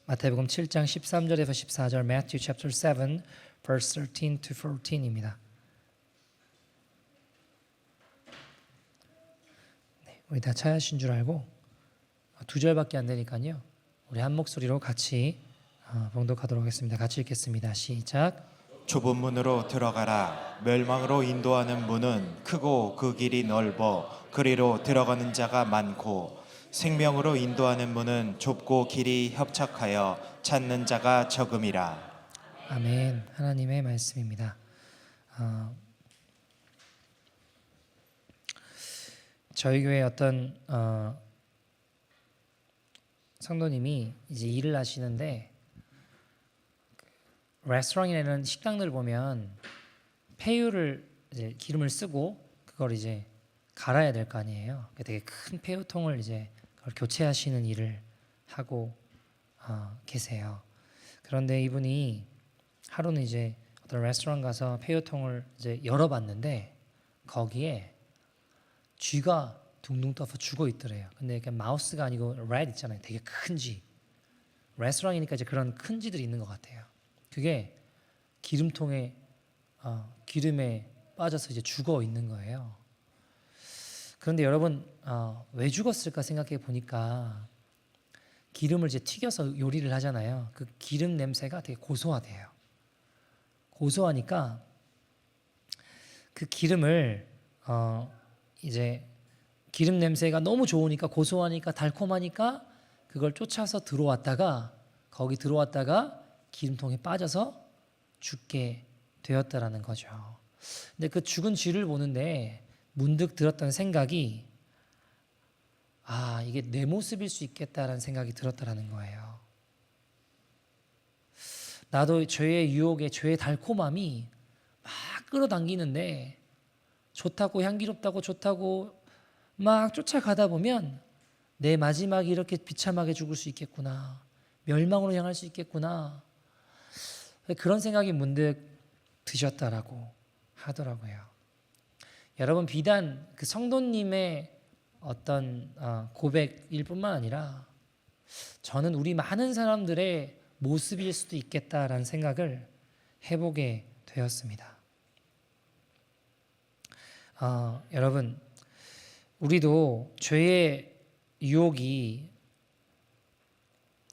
마태복음 7장 13절에서 14절, Matthew chapter 7 verse 13 to 14입니다. 우리 다 찾으신 줄 알고 두 절밖에 안 되니까요. 우리 한 목소리로 같이 봉독하도록 하겠습니다. 같이 읽겠습니다. 시작. 좁은 문으로 들어가라. 멸망으로 인도하는 문은 크고 그 길이 넓어 그리로 들어가는 자가 많고, 생명으로 인도하는 문은 좁고 길이 협착하여 찾는 자가 적음이라. 아멘. 하나님의 말씀입니다. 저희 교회 어떤 성도님이 이제 일을 하시는데, 레스토랑이라는 식당들 보면 폐유를 이제 기름을 쓰고 그걸 이제 갈아야 될 거 아니에요. 되게 큰 폐유통을 이제 그걸 교체하시는 일을 하고 계세요. 그런데 이분이 하루는 이제 어떤 레스토랑 가서 폐유통을 이제 열어봤는데 거기에 쥐가 둥둥 떠서 죽어 있더래요. 근데 이게 마우스가 아니고 rat 있잖아요. 되게 큰 쥐. 레스토랑이니까 이제 그런 큰 쥐들이 있는 것 같아요. 그게 기름통에 기름에 빠져서 이제 죽어 있는 거예요. 그런데 여러분 왜 죽었을까 생각해 보니까 기름을 이제 튀겨서 요리를 하잖아요. 그 기름 냄새가 되게 고소하대요. 고소하니까 그 기름을 이제 기름 냄새가 너무 좋으니까, 고소하니까, 달콤하니까 그걸 쫓아서 거기 들어왔다가 기름통에 빠져서 죽게 되었다라는 거죠. 근데 그 죽은 쥐를 보는데 문득 들었던 생각이, 이게 내 모습일 수 있겠다라는 생각이 들었다라는 거예요. 나도 죄의 유혹에, 죄의 달콤함이 막 끌어당기는데, 좋다고, 향기롭다고, 좋다고 막 쫓아가다 보면 내 마지막이 이렇게 비참하게 죽을 수 있겠구나, 멸망으로 향할 수 있겠구나, 그런 생각이 문득 드셨다라고 하더라고요. 여러분, 비단 그 성도님의 어떤 고백일 뿐만 아니라 저는 우리 많은 사람들의 모습일 수도 있겠다라는 생각을 해보게 되었습니다. 여러분, 우리도 죄의 유혹이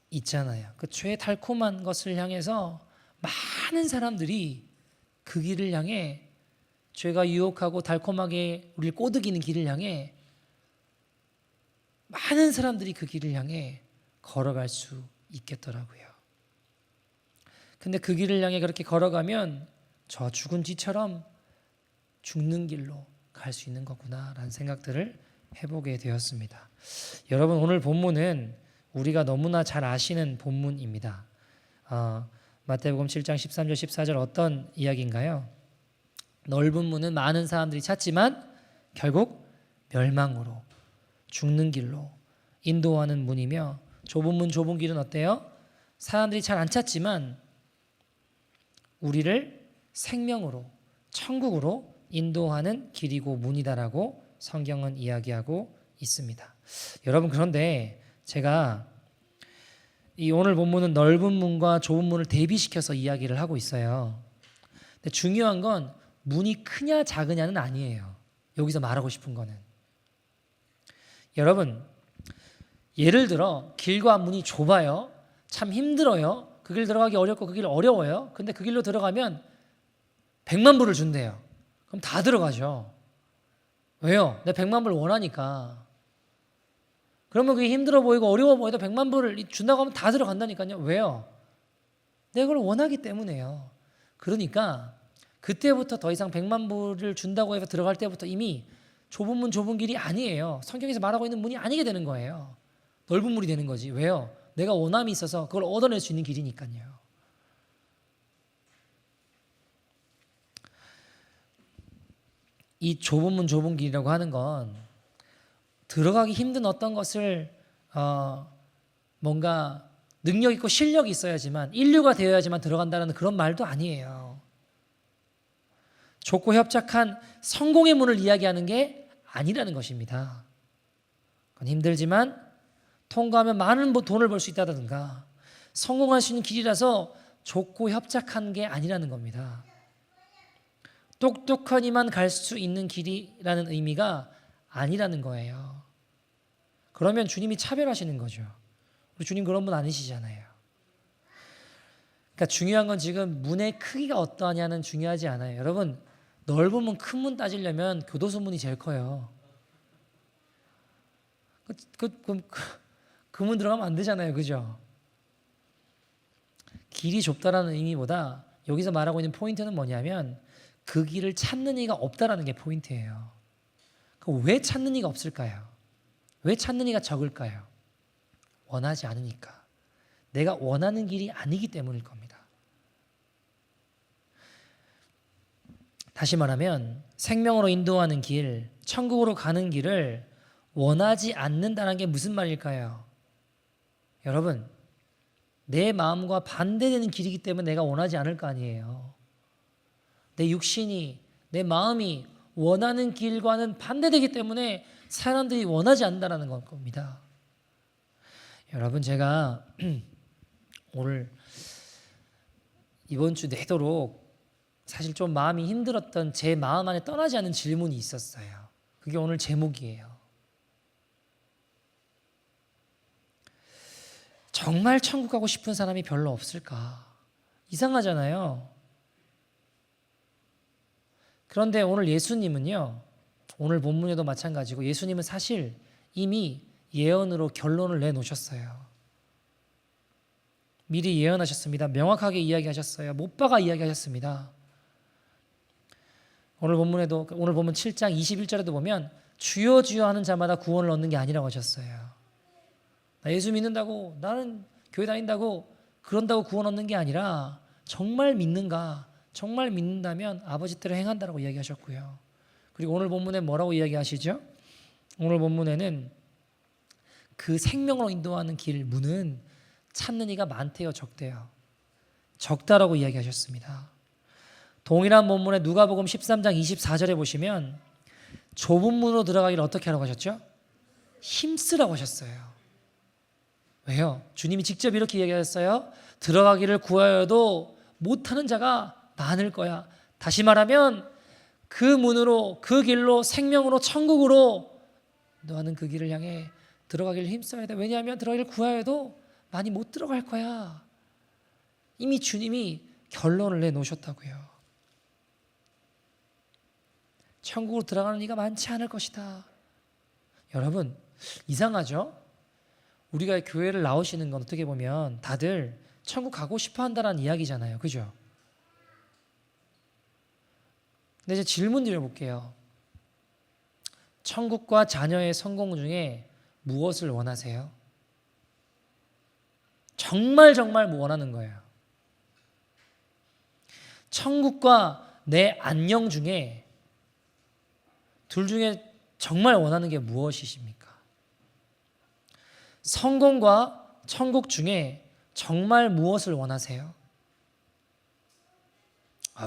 있잖아요. 그 죄의 달콤한 것을 향해서 많은 사람들이 그 길을 향해, 죄가 유혹하고 달콤하게 우리를 꼬드기는 길을 향해 많은 사람들이 그 길을 향해 걸어갈 수 있겠더라고요. 근데 그 길을 향해 그렇게 걸어가면 저 죽은 쥐처럼 죽는 길로 갈 수 있는 거구나라는 생각들을 해보게 되었습니다. 여러분, 오늘 본문은 우리가 너무나 잘 아시는 본문입니다. 마태복음 7장 13절 14절 어떤 이야기인가요? 넓은 문은 많은 사람들이 찾지만 결국 멸망으로, 죽는 길로 인도하는 문이며, 좁은 문 좁은 길은 어때요? 사람들이 잘 안 찾지만 우리를 생명으로, 천국으로 인도하는 길이고 문이다라고 성경은 이야기하고 있습니다. 여러분, 그런데 제가 이 오늘 본문은 넓은 문과 좁은 문을 대비시켜서 이야기를 하고 있어요. 근데 중요한 건 문이 크냐 작으냐는 아니에요. 여기서 말하고 싶은 거는, 여러분, 예를 들어 길과 문이 좁아요. 참 힘들어요. 그 길 들어가기 어렵고 그 길 어려워요. 근데 그 길로 들어가면 100만 불을 준대요. 그럼 다 들어가죠. 왜요? 내가 100만 불을 원하니까. 그러면 그게 힘들어 보이고 어려워 보여도 100만 불을 준다고 하면 다 들어간다니까요. 왜요? 내가 그걸 원하기 때문에요. 그러니까 그때부터 더 이상 100만 불을 준다고 해서 들어갈 때부터 이미 좁은 문 좁은 길이 아니에요. 성경에서 말하고 있는 문이 아니게 되는 거예요. 넓은 문이 되는 거지. 왜요? 내가 원함이 있어서 그걸 얻어낼 수 있는 길이니까요. 이 좁은 문 좁은 길이라고 하는 건 들어가기 힘든 어떤 것을 뭔가 능력 있고 실력이 있어야지만, 인류가 되어야지만 들어간다는 그런 말도 아니에요. 좁고 협착한 성공의 문을 이야기하는 게 아니라는 것입니다. 그건 힘들지만 통과하면 많은 돈을 벌 수 있다든가, 성공할 수 있는 길이라서 좁고 협착한 게 아니라는 겁니다. 똑똑하니만 갈 수 있는 길이라는 의미가 아니라는 거예요. 그러면 주님이 차별하시는 거죠. 우리 주님 그런 분 아니시잖아요. 그러니까 중요한 건 지금 문의 크기가 어떠하냐는 중요하지 않아요. 여러분, 넓은 문, 큰 문 따지려면 교도소 문이 제일 커요. 그 문 들어가면 안 되잖아요. 그죠? 길이 좁다라는 의미보다 여기서 말하고 있는 포인트는 뭐냐면 그 길을 찾는 이가 없다라는 게 포인트예요. 왜 찾는 이가 없을까요? 왜 찾는 이가 적을까요? 원하지 않으니까. 내가 원하는 길이 아니기 때문일 겁니다. 다시 말하면 생명으로 인도하는 길, 천국으로 가는 길을 원하지 않는다는 게 무슨 말일까요? 여러분, 내 마음과 반대되는 길이기 때문에 내가 원하지 않을 거 아니에요. 내 육신이, 내 마음이 원하는 길과는 반대되기 때문에 사람들이 원하지 않는다는 겁니다. 여러분, 제가 오늘 이번 주 내도록 사실 좀 마음이 힘들었던 제 마음 안에 떠나지 않는 질문이 있었어요. 그게 오늘 제목이에요. 정말 천국 가고 싶은 사람이 별로 없을까? 이상하잖아요. 그런데 오늘 예수님은요, 오늘 본문에도 마찬가지고 예수님은 사실 이미 예언으로 결론을 내놓으셨어요. 미리 예언하셨습니다. 명확하게 이야기하셨어요. 못 박아 이야기하셨습니다. 오늘 본문 7장 21절에도 보면 주여 주여 하는 자마다 구원을 얻는 게 아니라고 하셨어요. 나 예수 믿는다고, 나는 교회 다닌다고, 그런다고 구원 얻는 게 아니라 정말 믿는가, 정말 믿는다면 아버지 뜻대로 행한다라고 이야기하셨고요. 그리고 오늘 본문에 뭐라고 이야기하시죠? 오늘 본문에는 그 생명으로 인도하는 길 문은 찾는 이가 많대요, 적대요? 적다라고 이야기하셨습니다. 동일한 본문에 누가복음 13장 24절에 보시면 좁은 문으로 들어가기를 어떻게 하라고 하셨죠? 힘쓰라고 하셨어요. 왜요? 주님이 직접 이렇게 이야기하셨어요. 들어가기를 구하여도 못하는 자가 많을 거야. 다시 말하면 그 문으로, 그 길로, 생명으로, 천국으로 너는 그 길을 향해 들어가기를 힘써야 돼. 왜냐하면 들어가기를 구하여도 많이 못 들어갈 거야. 이미 주님이 결론을 내놓으셨다고요. 천국으로 들어가는 이가 많지 않을 것이다. 여러분, 이상하죠? 우리가 교회를 나오시는 건 어떻게 보면 다들 천국 가고 싶어 한다는 이야기잖아요. 그죠? 근데 이제 질문 드려볼게요. 천국과 자녀의 성공 중에 무엇을 원하세요? 정말 원하는 거예요. 천국과 내 안녕 중에 둘 중에 정말 원하는 게 무엇이십니까? 성공과 천국 중에 정말 무엇을 원하세요?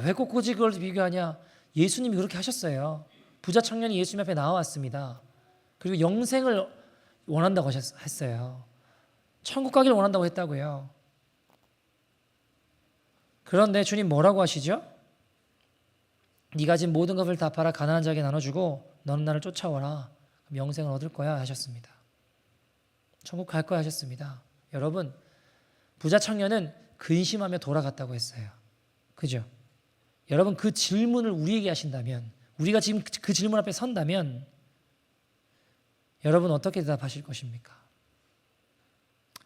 왜 꼭 굳이 그걸 비교하냐? 예수님이 그렇게 하셨어요. 부자 청년이 예수님 앞에 나와왔습니다. 그리고 영생을 원한다고 했어요. 천국 가기를 원한다고 했다고요. 그런데 주님 뭐라고 하시죠? 네가 가진 모든 것을 다 팔아 가난한 자에게 나눠주고 너는 나를 쫓아오라. 그럼 영생을 얻을 거야 하셨습니다. 천국 갈 거야 하셨습니다. 여러분, 부자 청년은 근심하며 돌아갔다고 했어요. 그죠? 여러분, 그 질문을 우리에게 하신다면, 우리가 지금 그 질문 앞에 선다면 여러분 어떻게 대답하실 것입니까?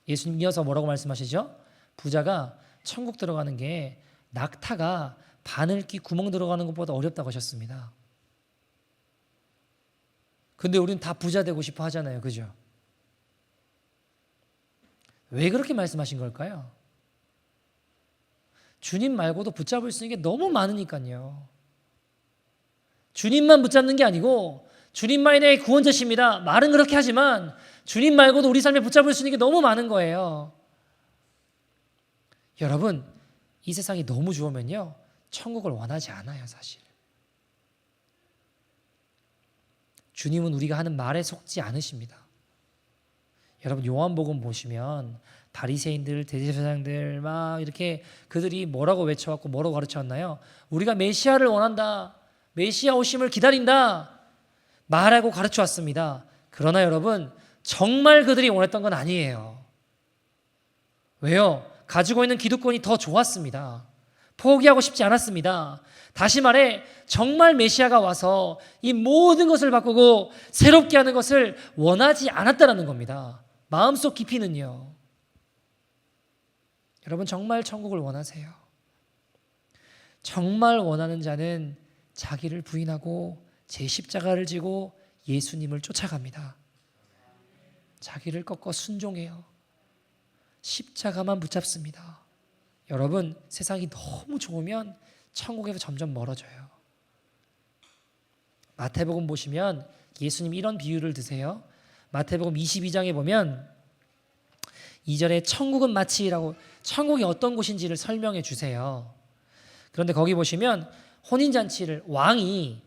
예수님 이어서 뭐라고 말씀하시죠? 부자가 천국 들어가는 게 낙타가 바늘귀 구멍 들어가는 것보다 어렵다고 하셨습니다. 근데 우리는 다 부자 되고 싶어 하잖아요. 그죠? 왜 그렇게 말씀하신 걸까요? 주님 말고도 붙잡을 수 있는 게 너무 많으니까요. 주님만 붙잡는 게 아니고 주님만이 내 구원자십니다. 말은 그렇게 하지만 주님 말고도 우리 삶에 붙잡을 수 있는 게 너무 많은 거예요. 여러분, 이 세상이 너무 좋으면요, 천국을 원하지 않아요, 사실. 주님은 우리가 하는 말에 속지 않으십니다. 여러분, 요한복음 보시면 바리새인들, 대제사장들 막 이렇게 그들이 뭐라고 외쳐왔고 뭐라고 가르쳤나요? 우리가 메시아를 원한다. 메시아 오심을 기다린다. 말하고 가르쳐 왔습니다. 그러나 여러분, 정말 그들이 원했던 건 아니에요. 왜요? 가지고 있는 기득권이 더 좋았습니다. 포기하고 싶지 않았습니다. 다시 말해 정말 메시아가 와서 이 모든 것을 바꾸고 새롭게 하는 것을 원하지 않았다는 겁니다. 마음속 깊이는요. 여러분 정말 천국을 원하세요? 정말 원하는 자는 자기를 부인하고 제 십자가를 지고 예수님을 쫓아갑니다. 자기를 꺾어 순종해요. 십자가만 붙잡습니다. 여러분 세상이 너무 좋으면 천국에서 점점 멀어져요. 마태복음 보시면 예수님 이런 비유를 드세요. 마태복음 22장에 보면 2절에 천국은 마치라고 천국이 어떤 곳인지를 설명해 주세요. 그런데 거기 보시면 혼인잔치를 왕이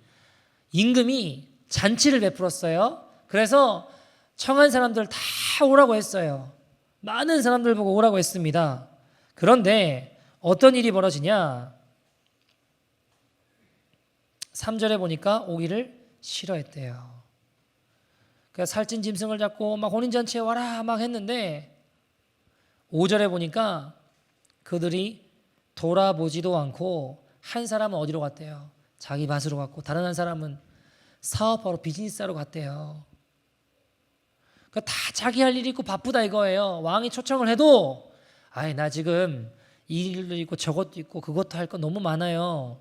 임금이 잔치를 베풀었어요. 그래서 청한 사람들 다 오라고 했어요. 많은 사람들 보고 오라고 했습니다. 그런데 어떤 일이 벌어지냐? 3절에 보니까 오기를 싫어했대요. 그러니까 살찐 짐승을 잡고 막 혼인잔치에 와라 막 했는데 5절에 보니까 그들이 돌아보지도 않고 한 사람은 어디로 갔대요? 자기 밭으로 갔고 다른 한 사람은 사업하러 비즈니스하러 갔대요. 그러니까 다 자기 할 일이 있고 바쁘다 이거예요. 왕이 초청을 해도 아이 나 지금 이 일도 있고 저것도 있고 그것도 할 거 너무 많아요.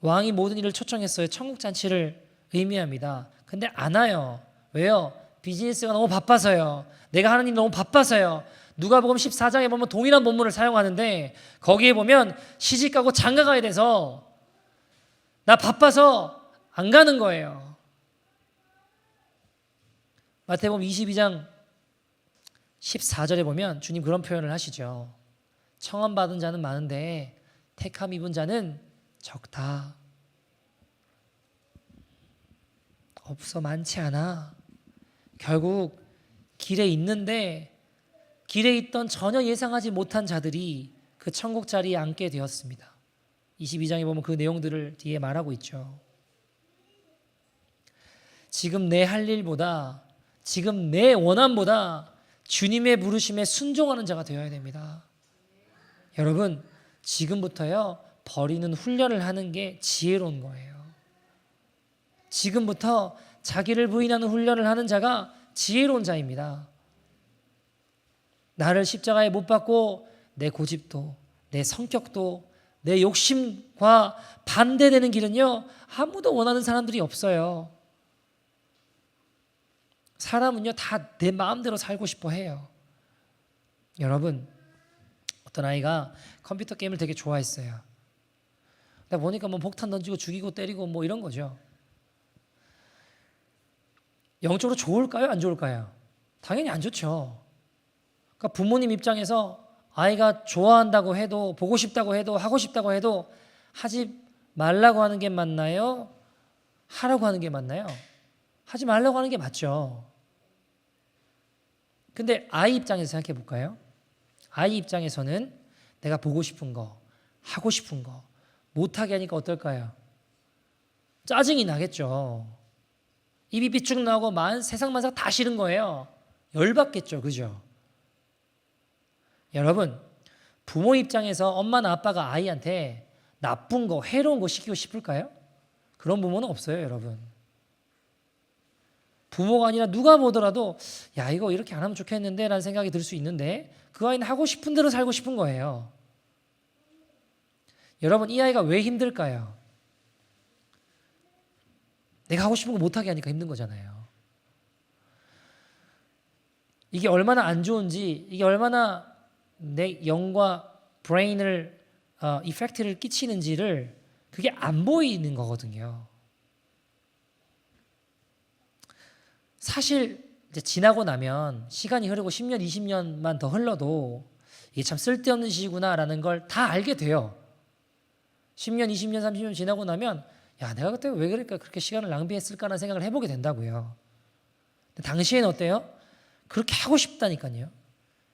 왕이 모든 일을 초청했어요. 천국 잔치를 의미합니다. 근데 안 와요. 왜요? 비즈니스가 너무 바빠서요. 내가 하는 일이 너무 바빠서요. 누가복음 14장에 보면 동일한 본문을 사용하는데 거기에 보면 시집가고 장가가야 돼서 나 바빠서 안 가는 거예요. 마태복음 22장 14절에 보면 주님 그런 표현을 하시죠. 청함받은 자는 많은데 택함 입은 자는 적다. 없어 많지 않아. 결국 길에 있는데 길에 있던 전혀 예상하지 못한 자들이 그 천국 자리에 앉게 되었습니다. 22장에 보면 그 내용들을 뒤에 말하고 있죠. 지금 내 할 일보다 지금 내 원함보다 주님의 부르심에 순종하는 자가 되어야 됩니다. 여러분 지금부터요 버리는 훈련을 하는 게 지혜로운 거예요. 지금부터 자기를 부인하는 훈련을 하는 자가 지혜로운 자입니다. 나를 십자가에 못 박고 내 고집도 내 성격도 내 욕심과 반대되는 길은요 아무도 원하는 사람들이 없어요. 사람은요 다 내 마음대로 살고 싶어 해요. 여러분 어떤 아이가 컴퓨터 게임을 되게 좋아했어요. 근데 보니까 뭐 폭탄 던지고 죽이고 때리고 뭐 이런 거죠. 영적으로 좋을까요? 안 좋을까요? 당연히 안 좋죠. 그러니까 부모님 입장에서 아이가 좋아한다고 해도 보고 싶다고 해도 하고 싶다고 해도 하지 말라고 하는 게 맞나요? 하라고 하는 게 맞나요? 하지 말라고 하는 게 맞죠. 근데 아이 입장에서 생각해 볼까요? 아이 입장에서는 내가 보고 싶은 거, 하고 싶은 거 못하게 하니까 어떨까요? 짜증이 나겠죠. 입이 삐쭉 나오고 세상 만사 다 싫은 거예요. 열받겠죠. 그죠? 여러분 부모 입장에서 엄마나 아빠가 아이한테 나쁜 거, 해로운 거 시키고 싶을까요? 그런 부모는 없어요. 여러분 부모가 아니라 누가 보더라도 야 이거 이렇게 안 하면 좋겠는데 라는 생각이 들 수 있는데 그 아이는 하고 싶은 대로 살고 싶은 거예요. 여러분 이 아이가 왜 힘들까요? 내가 하고 싶은 거 못하게 하니까 힘든 거잖아요. 이게 얼마나 안 좋은지 이게 얼마나 내 영과 브레인을 이펙트를 끼치는지를 그게 안 보이는 거거든요. 사실 이제 지나고 나면 시간이 흐르고 10년, 20년만 더 흘러도 이게 참 쓸데없는 시구나라는 걸 다 알게 돼요. 10년, 20년, 30년 지나고 나면 야 내가 그때 왜 그렇게 시간을 낭비했을까라는 생각을 해보게 된다고요. 근데 당시에는 어때요? 그렇게 하고 싶다니까요.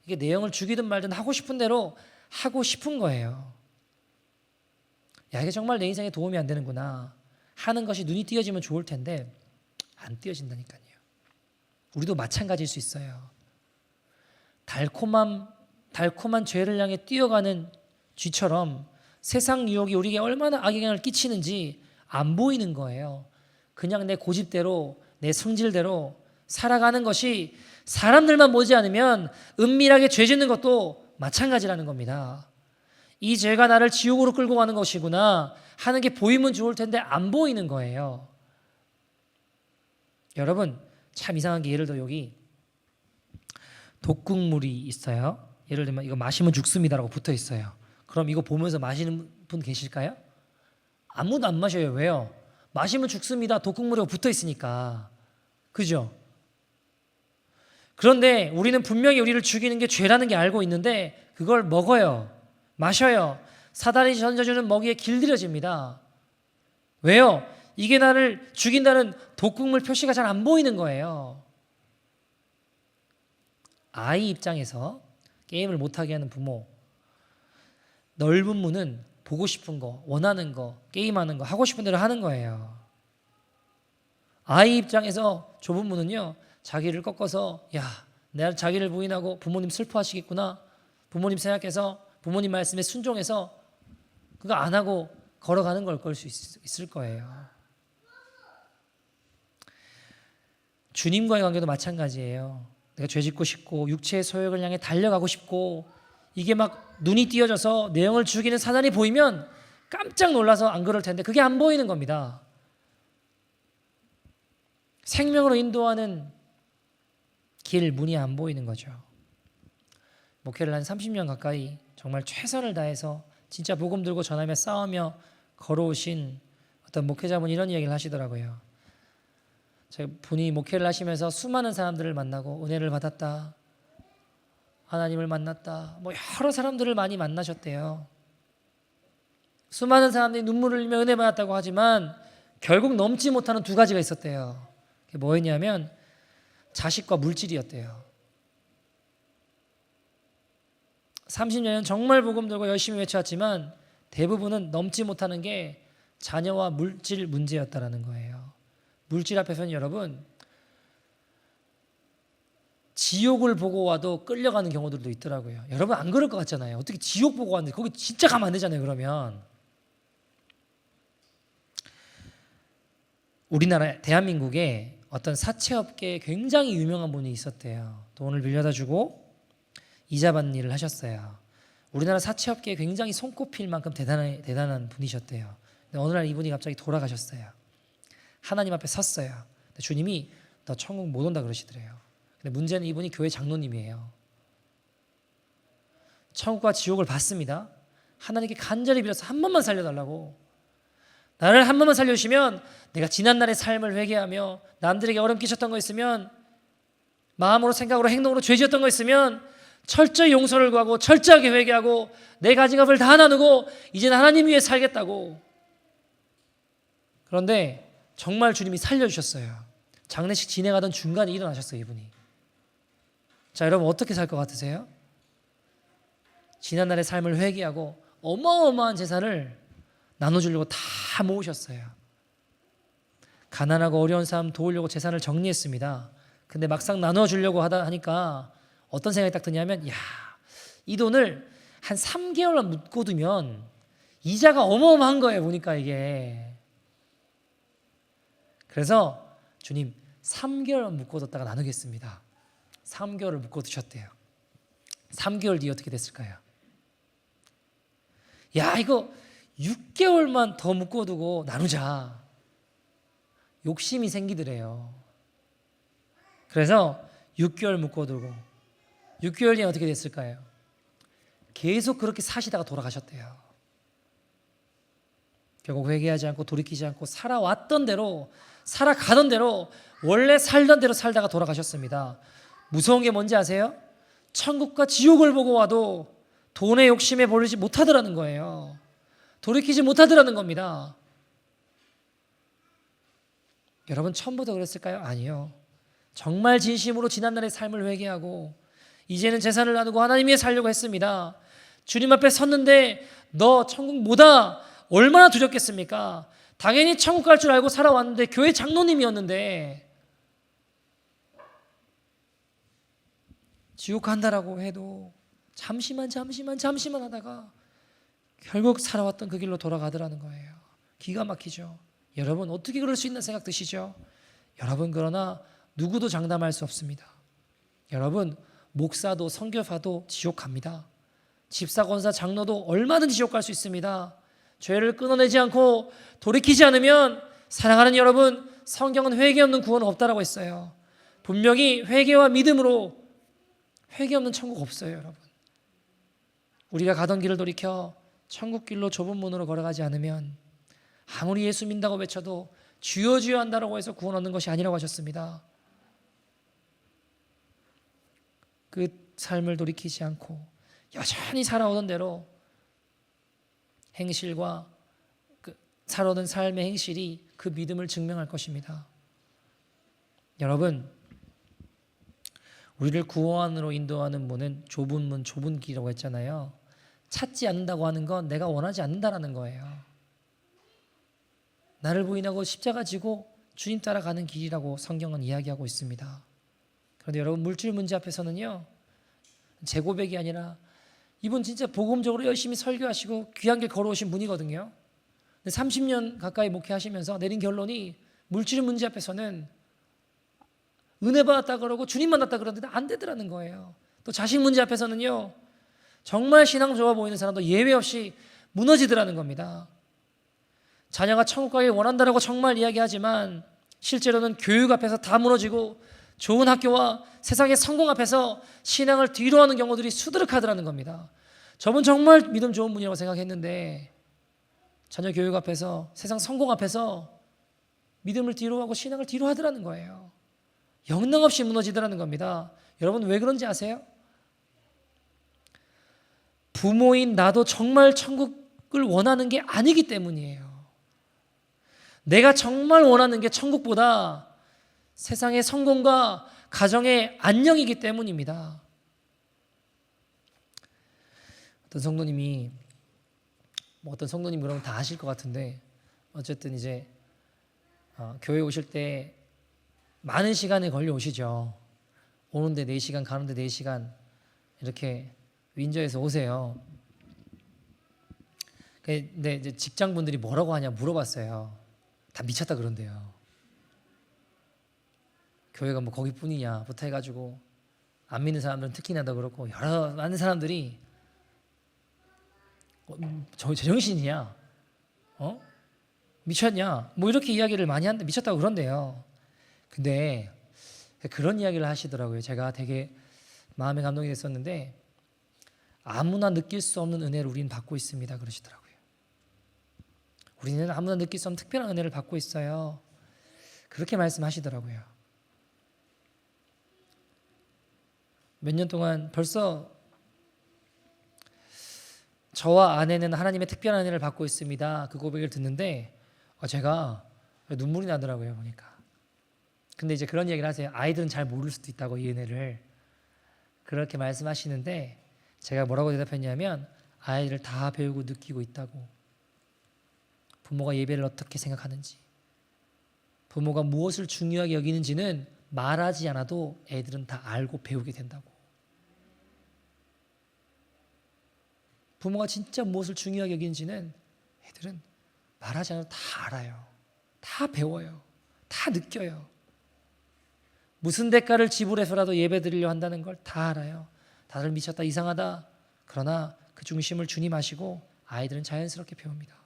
이게 내용을 죽이든 말든 하고 싶은 대로 하고 싶은 거예요. 야, 이게 정말 내 인생에 도움이 안 되는구나 하는 것이 눈이 띄어지면 좋을 텐데 안 띄어진다니까요. 우리도 마찬가지일 수 있어요. 달콤한 죄를 향해 뛰어가는 쥐처럼 세상 유혹이 우리에게 얼마나 악영향을 끼치는지 안 보이는 거예요. 그냥 내 고집대로 내 성질대로 살아가는 것이 사람들만 보지 않으면 은밀하게 죄 짓는 것도 마찬가지라는 겁니다. 이 죄가 나를 지옥으로 끌고 가는 것이구나 하는 게 보이면 좋을 텐데 안 보이는 거예요. 여러분, 참 이상한 게 예를 들어 여기 독극물이 있어요. 예를 들면 이거 마시면 죽습니다라고 붙어 있어요. 그럼 이거 보면서 마시는 분 계실까요? 아무도 안 마셔요. 왜요? 마시면 죽습니다. 독극물이라고 붙어 있으니까. 그죠? 그런데 우리는 분명히 우리를 죽이는 게 죄라는 게 알고 있는데 그걸 먹어요. 마셔요. 사단이 던져주는 먹이에 길들여집니다. 왜요? 이게 나를 죽인다는 독극물 표시가 잘 안 보이는 거예요. 아이 입장에서 게임을 못하게 하는 부모, 넓은 문은 보고 싶은 거, 원하는 거, 게임하는 거, 하고 싶은 대로 하는 거예요. 아이 입장에서 좁은 문은요, 자기를 꺾어서 야, 내가 자기를 부인하고 부모님 슬퍼하시겠구나, 부모님 생각해서 부모님 말씀에 순종해서 그거 안 하고 걸어가는 걸 수 있을 거예요. 주님과의 관계도 마찬가지예요. 내가 죄짓고 싶고 육체의 소욕을 향해 달려가고 싶고 이게 막 눈이 띄어져서 내용을 죽이는 사단이 보이면 깜짝 놀라서 안 그럴 텐데 그게 안 보이는 겁니다. 생명으로 인도하는 길, 문이 안 보이는 거죠. 목회를 한 30년 가까이 정말 최선을 다해서 진짜 복음 들고 전하며 싸우며 걸어오신 어떤 목회자분이 이런 이야기를 하시더라고요. 분이 목회를 하시면서 수많은 사람들을 만나고 은혜를 받았다, 하나님을 만났다, 뭐 여러 사람들을 많이 만나셨대요. 수많은 사람들이 눈물을 흘리며 은혜 받았다고 하지만 결국 넘지 못하는 두 가지가 있었대요. 그게 뭐였냐면 자식과 물질이었대요. 30년은 정말 복음 들고 열심히 외쳐왔지만 대부분은 넘지 못하는 게 자녀와 물질 문제였다라는 거예요. 물질 앞에서는 여러분 지옥을 보고 와도 끌려가는 경우들도 있더라고요. 여러분 안 그럴 것 같잖아요. 어떻게 지옥 보고 왔는데 거기 진짜 가면 안 되잖아요. 그러면 우리나라 대한민국에 어떤 사채업계에 굉장히 유명한 분이 있었대요. 돈을 빌려다 주고 이자 받는 일을 하셨어요. 우리나라 사채업계에 굉장히 손꼽힐 만큼 대단한 분이셨대요. 근데 어느 날 이분이 갑자기 돌아가셨어요. 하나님 앞에 섰어요. 근데 주님이 너 천국 못 온다 그러시더래요. 근데 문제는 이분이 교회 장로님이에요. 천국과 지옥을 봤습니다. 하나님께 간절히 빌어서 한 번만 살려달라고. 나를 한 번만 살려주시면 내가 지난날의 삶을 회개하며 남들에게 어려움 끼쳤던 거 있으면 마음으로 생각으로 행동으로 죄 지었던 거 있으면 철저히 용서를 구하고 철저하게 회개하고 내 가진 것을 다 나누고 이제는 하나님 위해 살겠다고. 그런데 정말 주님이 살려주셨어요. 장례식 진행하던 중간에 일어나셨어요. 이분이. 자, 여러분 어떻게 살 것 같으세요? 지난날의 삶을 회개하고 어마어마한 재산을 나눠주려고 다 모으셨어요. 가난하고 어려운 사람 도우려고 재산을 정리했습니다. 근데 막상 나눠주려고 하니까 어떤 생각이 딱 드냐면 야, 이 돈을 한 3개월만 묻고두면 이자가 어마어마한 거예요. 보니까 이게. 그래서 주님 3개월만 묶어뒀다가 나누겠습니다. 3개월을 묶어두셨대요. 3개월 뒤에 어떻게 됐을까요? 야, 이거 6개월만 더 묶어두고 나누자. 욕심이 생기더래요. 그래서 6개월 묶어두고 6개월 뒤에 어떻게 됐을까요? 계속 그렇게 사시다가 돌아가셨대요. 결국 회개하지 않고 돌이키지 않고 살아왔던 대로 살아가던 대로 원래 살던 대로 살다가 돌아가셨습니다. 무서운 게 뭔지 아세요? 천국과 지옥을 보고 와도 돈의 욕심에 버리지 못하더라는 거예요. 돌이키지 못하더라는 겁니다. 여러분 처음부터 그랬을까요? 아니요. 정말 진심으로 지난날의 삶을 회개하고 이제는 재산을 나누고 하나님 위해 살려고 했습니다. 주님 앞에 섰는데 너 천국 뭐다 얼마나 두렵겠습니까? 당연히 천국 갈 줄 알고 살아왔는데 교회 장로님이었는데 지옥 간다라고 해도 잠시만 하다가 결국 살아왔던 그 길로 돌아가더라는 거예요. 기가 막히죠. 여러분 어떻게 그럴 수 있나 생각 드시죠? 여러분 그러나 누구도 장담할 수 없습니다. 여러분 목사도 선교사도 지옥 갑니다. 집사, 권사, 장로도 얼마든지 지옥 갈 수 있습니다. 죄를 끊어내지 않고 돌이키지 않으면 사랑하는 여러분 성경은 회개 없는 구원은 없다라고 했어요. 분명히 회개와 믿음으로 회개 없는 천국 없어요. 여러분 우리가 가던 길을 돌이켜 천국 길로 좁은 문으로 걸어가지 않으면 아무리 예수 믿는다고 외쳐도 주여 주여 한다라고 해서 구원 얻는 것이 아니라고 하셨습니다. 그 삶을 돌이키지 않고 여전히 살아오던 대로 행실과 그 살아오던 삶의 행실이 그 믿음을 증명할 것입니다. 여러분 우리를 구원으로 인도하는 문은 좁은 문, 좁은 길이라고 했잖아요. 찾지 않는다고 하는 건 내가 원하지 않는다라는 거예요. 나를 부인하고 십자가 지고 주님 따라가는 길이라고 성경은 이야기하고 있습니다. 그런데 여러분 물질 문제 앞에서는요. 제 고백이 아니라 이분 진짜 복음적으로 열심히 설교하시고 귀한 길 걸어오신 분이거든요. 근데 30년 가까이 목회하시면서 내린 결론이 물질 문제 앞에서는 은혜 받았다 그러고 주님 만났다 그러는데 안 되더라는 거예요. 또 자식 문제 앞에서는요. 정말 신앙 좋아 보이는 사람도 예외 없이 무너지더라는 겁니다. 자녀가 천국 가길 원한다라고 정말 이야기하지만 실제로는 교육 앞에서 다 무너지고 좋은 학교와 세상의 성공 앞에서 신앙을 뒤로하는 경우들이 수두룩하더라는 겁니다. 저분 정말 믿음 좋은 분이라고 생각했는데 자녀 교육 앞에서 세상 성공 앞에서 믿음을 뒤로하고 신앙을 뒤로하더라는 거예요. 영능없이 무너지더라는 겁니다. 여러분 왜 그런지 아세요? 부모인 나도 정말 천국을 원하는 게 아니기 때문이에요. 내가 정말 원하는 게 천국보다 세상의 성공과 가정의 안녕이기 때문입니다. 어떤 성도님이 어떤 성도님 그러면 다 아실 것 같은데 어쨌든 이제 교회 오실 때 많은 시간이 걸려 오시죠. 오는데 4시간 가는데 4시간 이렇게 윈저에서 오세요. 근데 이제 직장분들이 뭐라고 하냐 물어봤어요. 다 미쳤다 그런대요. 교회가 뭐 거기뿐이냐부터 해가지고 안 믿는 사람들은 특히나 더 그렇고 여러 많은 사람들이 저 제정신이냐? 미쳤냐? 뭐 이렇게 이야기를 많이 하는데 미쳤다고 그런대요. 근데 그런 이야기를 하시더라고요. 제가 되게 마음에 감동이 됐었는데 아무나 느낄 수 없는 은혜를 우리는 받고 있습니다. 그러시더라고요. 우리는 아무나 느낄 수 없는 특별한 은혜를 받고 있어요. 그렇게 말씀하시더라고요. 몇 년 동안 벌써 저와 아내는 하나님의 특별한 은혜를 받고 있습니다. 그 고백을 듣는데 제가 눈물이 나더라고요. 보니까. 근데 이제 그런 얘기를 하세요. 아이들은 잘 모를 수도 있다고 이 은혜를. 그렇게 말씀하시는데 제가 뭐라고 대답했냐면 아이들 다 배우고 느끼고 있다고. 부모가 예배를 어떻게 생각하는지, 부모가 무엇을 중요하게 여기는지는 말하지 않아도 애들은 다 알고 배우게 된다고. 부모가 진짜 무엇을 중요하게 여기는지는 애들은 말하지 않아도 다 알아요. 다 배워요. 다 느껴요. 무슨 대가를 지불해서라도 예배 드리려 한다는 걸 다 알아요. 다들 미쳤다 이상하다. 그러나 그 중심을 주님 아시고 아이들은 자연스럽게 배웁니다.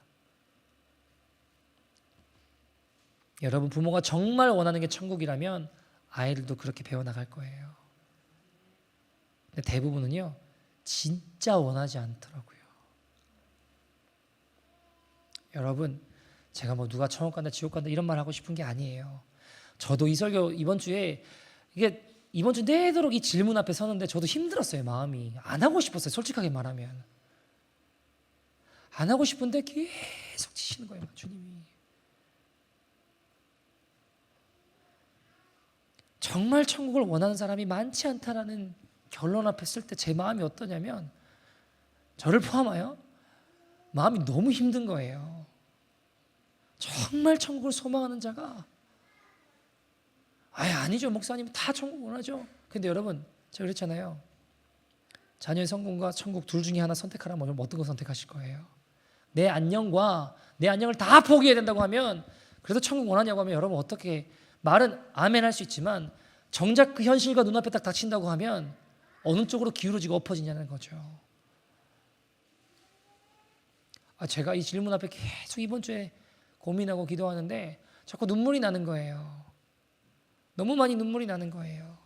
여러분 부모가 정말 원하는 게 천국이라면 아이들도 그렇게 배워나갈 거예요. 근데 대부분은요 진짜 원하지 않더라고요. 여러분 제가 뭐 누가 천국 간다 지옥 간다 이런 말 하고 싶은 게 아니에요. 저도 이 설교 이번 주에 이번 주 내도록 이 질문 앞에 서는데 저도 힘들었어요. 마음이 안 하고 싶었어요. 솔직하게 말하면 안 하고 싶은데 계속 치시는 거예요. 주님이 정말 천국을 원하는 사람이 많지 않다라는 결론 앞에 쓸 때 제 마음이 어떠냐면, 저를 포함하여 마음이 너무 힘든 거예요. 정말 천국을 소망하는 자가 아니죠 목사님, 다 천국 원하죠. 근데 여러분, 제가 그랬잖아요. 자녀의 성공과 천국 둘 중에 하나 선택하라면 어떤 거 선택하실 거예요? 내 안녕과 내 안녕을 다 포기해야 된다고 하면, 그래도 천국 원하냐고 하면 여러분 어떻게, 말은 아멘 할 수 있지만 정작 그 현실과 눈앞에 딱 닥친다고 하면 어느 쪽으로 기울어지고 엎어지냐는 거죠. 제가 이 질문 앞에 계속 이번 주에 고민하고 기도하는데 자꾸 눈물이 나는 거예요. 너무 많이 눈물이 나는 거예요.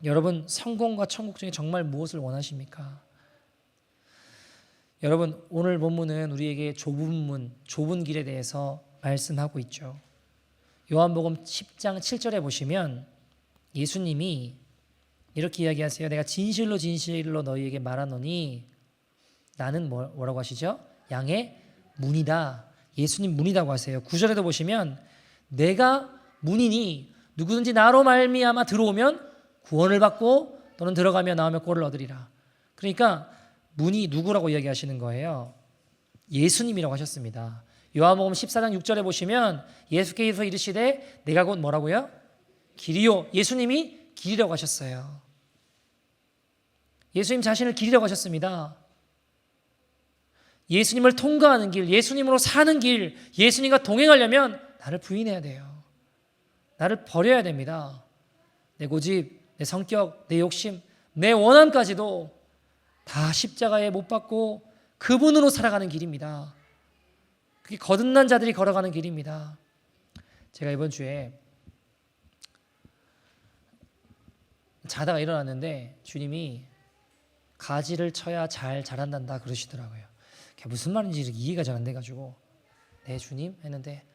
여러분, 성공과 천국 중에 정말 무엇을 원하십니까? 여러분, 오늘 본문은 우리에게 좁은 문, 좁은 길에 대해서 말씀하고 있죠. 요한복음 10장 7절에 보시면 예수님이 이렇게 이야기하세요. 내가 진실로 진실로 너희에게 말하노니, 나는 뭐라고 하시죠? 양의 문이다. 예수님 문이라고 하세요. 9절에도 보시면 내가 문이니 누구든지 나로 말미암아 들어오면 구원을 받고 또는 들어가며 나오며 꼴을 얻으리라. 그러니까 문이 누구라고 이야기하시는 거예요? 예수님이라고 하셨습니다. 요한복음 14장 6절에 보시면 예수께서 이르시되 내가 곧 뭐라고요? 길이요. 예수님이 길이라고 하셨어요. 예수님 자신을 길이라고 하셨습니다. 예수님을 통과하는 길, 예수님으로 사는 길, 예수님과 동행하려면 나를 부인해야 돼요. 나를 버려야 됩니다. 내 고집, 내 성격, 내 욕심, 내 원함까지도 다 십자가에 못 박고 그분으로 살아가는 길입니다. 그게 거듭난 자들이 걸어가는 길입니다. 제가 이번 주에 자다가 일어났는데 주님이 가지를 쳐야 잘 자란단다 그러시더라고요. 그게 무슨 말인지 이해가 잘 안 돼가지고 네 주님 했는데,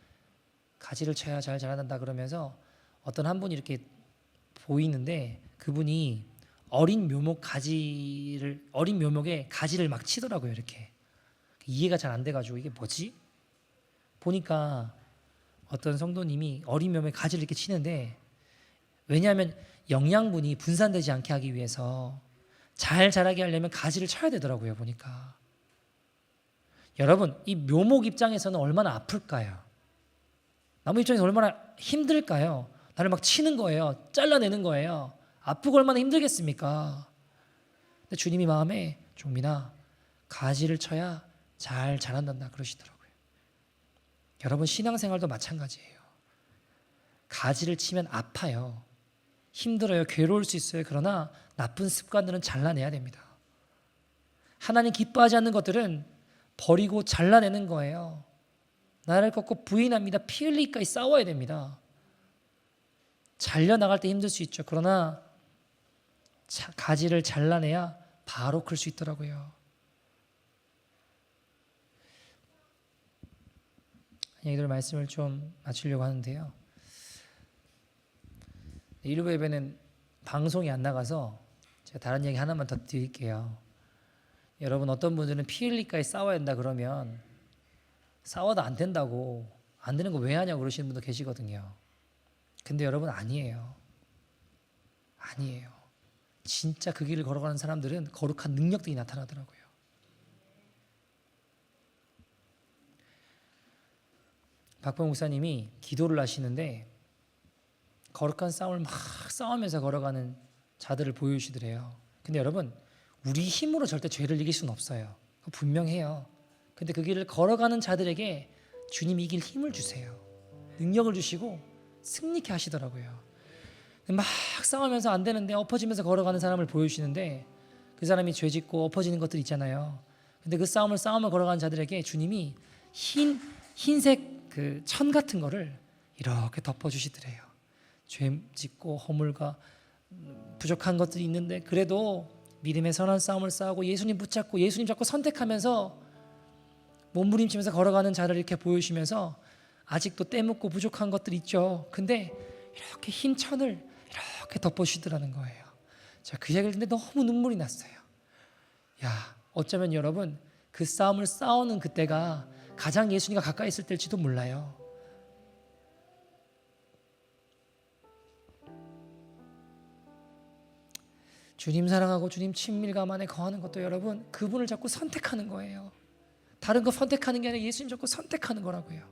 가지를 쳐야 잘 자란단다 그러면서 어떤 한 분이 이렇게 보이는데 그분이 어린 묘목에 가지를 막 치더라고요. 이렇게 이해가 잘 안 돼가지고 이게 뭐지? 보니까 어떤 성도님이 어린 묘목에 가지를 이렇게 치는데, 왜냐하면 영양분이 분산되지 않게 하기 위해서 잘 자라게 하려면 가지를 쳐야 되더라고요. 보니까 여러분, 이 묘목 입장에서는 얼마나 아플까요? 나무 입장에서 얼마나 힘들까요? 나를 막 치는 거예요. 잘라내는 거예요. 아프고 얼마나 힘들겠습니까? 근데 주님이 마음에 종민아, 가지를 쳐야 잘 자란단다 그러시더라고요. 여러분, 신앙생활도 마찬가지예요. 가지를 치면 아파요. 힘들어요. 괴로울 수 있어요. 그러나 나쁜 습관들은 잘라내야 됩니다. 하나님 기뻐하지 않는 것들은 버리고 잘라내는 거예요. 나를 꺾고 부인합니다. 피 흘리기까지 싸워야 됩니다. 잘려나갈 때 힘들 수 있죠. 그러나 가지를 잘라내야 바로 클 수 있더라고요. 얘기들 말씀을 좀 마치려고 하는데요. 일부 예배는 방송이 안 나가서 제가 다른 얘기 하나만 더 드릴게요. 여러분, 어떤 분들은 피 흘리기까지 싸워야 된다 그러면 싸워도 안 된다고, 안 되는 거 왜 하냐고 그러시는 분도 계시거든요. 근데 여러분, 아니에요. 진짜 그 길을 걸어가는 사람들은 거룩한 능력들이 나타나더라고요. 박봉 목사님이 기도를 하시는데 거룩한 싸움을 막 싸우면서 걸어가는 자들을 보여주시더래요. 근데 여러분, 우리 힘으로 절대 죄를 이길 수는 없어요. 그거 분명해요. 근데 그 길을 걸어가는 자들에게 주님이 이길 힘을 주세요. 능력을 주시고 승리케 하시더라고요. 막 싸우면서 안 되는데 엎어지면서 걸어가는 사람을 보여주시는데, 그 사람이 죄짓고 엎어지는 것들 있잖아요. 근데 그 싸움을 걸어가는 자들에게 주님이 흰색 그 천 같은 거를 이렇게 덮어주시더래요. 죄짓고 허물과 부족한 것들이 있는데 그래도 믿음의 선한 싸움을 싸우고 예수님 붙잡고 예수님 잡고 선택하면서 몸부림치면서 걸어가는 자를 이렇게 보여주시면서, 아직도 때묻고 부족한 것들 있죠. 근데 이렇게 흰 천을 이렇게 덮어주시더라는 거예요. 제가 그 얘기를 듣는데 너무 눈물이 났어요. 어쩌면 여러분, 그 싸움을 싸우는 그때가 가장 예수님과 가까이 있을 때일지도 몰라요. 주님 사랑하고 주님 친밀감 안에 거하는 것도 여러분 그분을 자꾸 선택하는 거예요. 다른 거 선택하는 게 아니라 예수님 자꾸 선택하는 거라고요.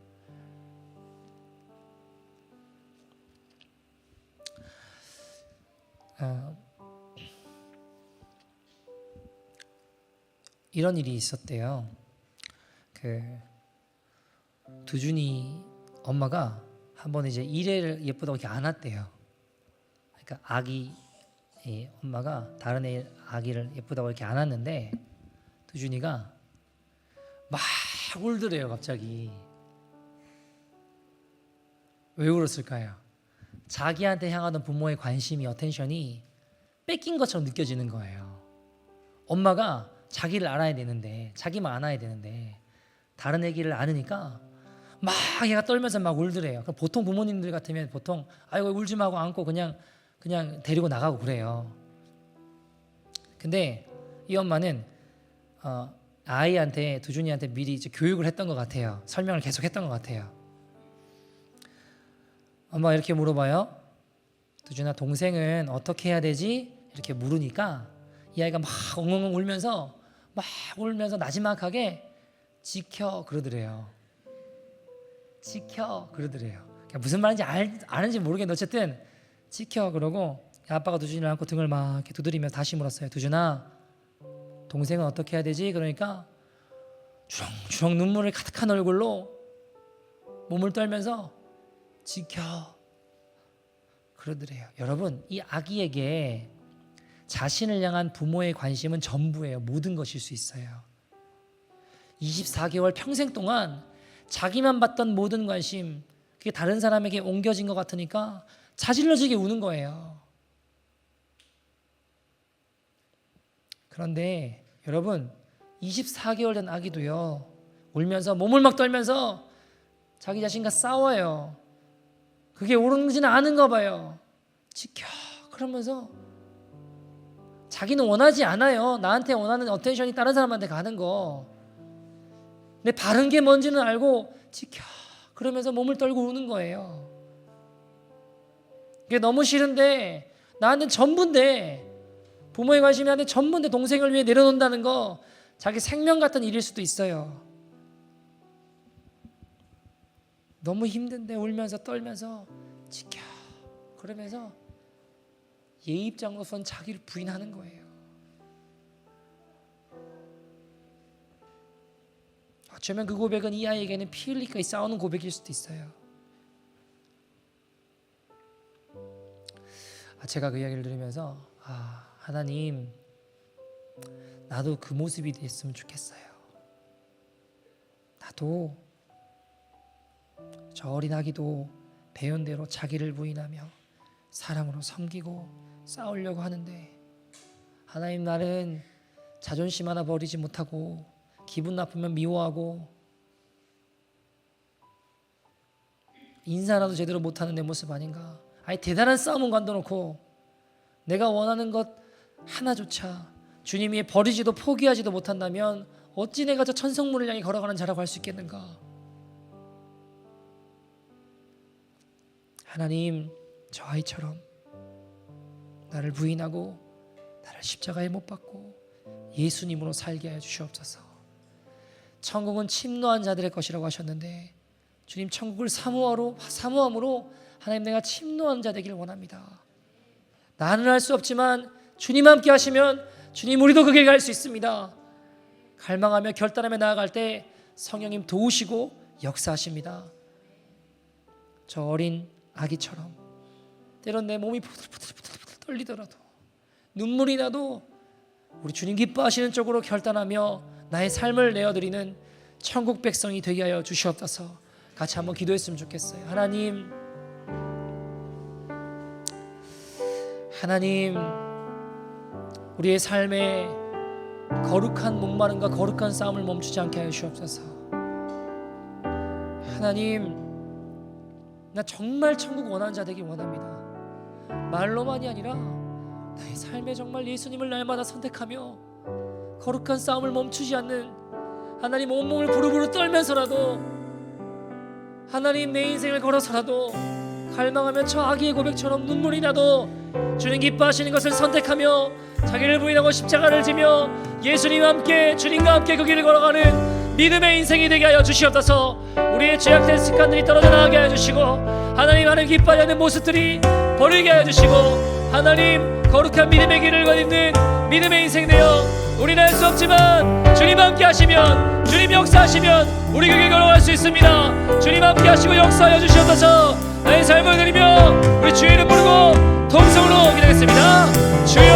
이런 일이 있었대요. 두준이 엄마가 한번 이제 이래를 예쁘다고 이렇게 안았대요. 그러니까 아기 엄마가 다른 애 아기를 예쁘다고 이렇게 안았는데 두준이가 막 울더래요. 갑자기 왜 울었을까요? 자기한테 향하던 부모의 관심이 어텐션이 뺏긴 것처럼 느껴지는 거예요. 엄마가 자기를 알아야 되는데 자기만 안아야 되는데 다른 애기를 안으니까 막 얘가 떨면서 막 울더래요. 보통 부모님들 같으면 보통 아이고 울지 마고 안고 그냥 데리고 나가고 그래요. 근데 이 엄마는 아이한테 두준이한테 미리 이제 교육을 했던 것 같아요. 설명을 계속 했던 것 같아요. 엄마가 이렇게 물어봐요. 두준아 동생은 어떻게 해야 되지? 이렇게 물으니까 이 아이가 막 엉엉 울면서 나지막하게 지켜 그러더래요. 지켜 그러더래요. 그러니까 무슨 말인지 아는지 모르겠는데 어쨌든 지켜 그러고 아빠가 두준이를 안고 등을 막 이렇게 두드리며 다시 물었어요. 두준아 동생은 어떻게 해야 되지? 그러니까 주렁주렁 눈물을 가득한 얼굴로 몸을 떨면서 지켜 그러더래요. 여러분 이 아기에게 자신을 향한 부모의 관심은 전부예요. 모든 것일 수 있어요. 24개월 평생 동안 자기만 받던 모든 관심 그게 다른 사람에게 옮겨진 것 같으니까 자질러지게 우는 거예요. 그런데 여러분 24개월 된 아기도요 울면서 몸을 막 떨면서 자기 자신과 싸워요. 그게 옳은지는 아는가 봐요. 지켜 그러면서 자기는 원하지 않아요. 나한테 원하는 어텐션이 다른 사람한테 가는 거. 근데 바른 게 뭔지는 알고 지켜 그러면서 몸을 떨고 우는 거예요. 그게 너무 싫은데 나한테는 전부인데 부모의 관심이 나한테 전부인데 동생을 위해 내려놓는다는 거 자기 생명 같은 일일 수도 있어요. 너무 힘든데 울면서 떨면서 지켜 그러면서 얘 입장으로선 자기를 부인하는 거예요. 어쩌면 그 고백은 이 아이에게는 피 흘리기까지 싸우는 고백일 수도 있어요. 제가 그 이야기를 들으면서 하나님 나도 그 모습이 됐으면 좋겠어요. 나도 저 어린 아기도 배운 대로 자기를 부인하며 사랑으로 섬기고 싸우려고 하는데 하나님 나는 자존심 하나 버리지 못하고 기분 나쁘면 미워하고 인사라도 제대로 못하는 내 모습 아닌가. 아니 대단한 싸움은 관둬놓고 내가 원하는 것 하나조차 주님이 버리지도 포기하지도 못한다면 어찌 내가 저 천성문을 향해 걸어가는 자라고 할 수 있겠는가. 하나님 저 아이처럼 나를 부인하고 나를 십자가에 못 박고 예수님으로 살게 하여 주시옵소서. 천국은 침노한 자들의 것이라고 하셨는데 주님 천국을 사모함으로 하나님 내가 침노한 자 되기를 원합니다. 나는 할 수 없지만 주님 함께 하시면 주님 우리도 그 길 갈 수 있습니다. 갈망하며 결단하며 나아갈 때 성령님 도우시고 역사하십니다. 저 어린 아기처럼 때론 내 몸이 부들부들 떨리더라도 눈물이 나도 우리 주님 기뻐하시는 쪽으로 결단하며 나의 삶을 내어드리는 천국 백성이 되게 하여 주시옵소서. 같이 한번 기도했으면 좋겠어요. 하나님 우리의 삶에 거룩한 목마름과 거룩한 싸움을 멈추지 않게 하여 주옵소서. 하나님 나 정말 천국 원하는 자 되길 원합니다. 말로만이 아니라 나의 삶에 정말 예수님을 날마다 선택하며 거룩한 싸움을 멈추지 않는 하나님 온몸을 부르부르 떨면서라도 하나님 내 인생을 걸어서라도 갈망하며 저 아기의 고백처럼 눈물이 나도 주님 기뻐하시는 것을 선택하며 자기를 부인하고 십자가를 지며 예수님과 함께 주님과 함께 그 길을 걸어가는 믿음의 인생이 되게 하여 주시옵소서. 우리의 죄악된 습관들이 떨어져 나가게 하여 주시고 하나님 하늘 기뻐하지 않는 모습들이 버리게 하여 주시고 하나님 거룩한 믿음의 길을 걷는 믿음의 인생 되어 우리는 할 수 없지만 주님 함께 하시면 주님 역사하시면 우리 그 길 걸어갈 수 있습니다. 주님 함께 하시고 역사하여 주시옵소서. 나의 삶을 드리며 우리 주의 이름 부르고 통성으로 기도하겠습니다. 주의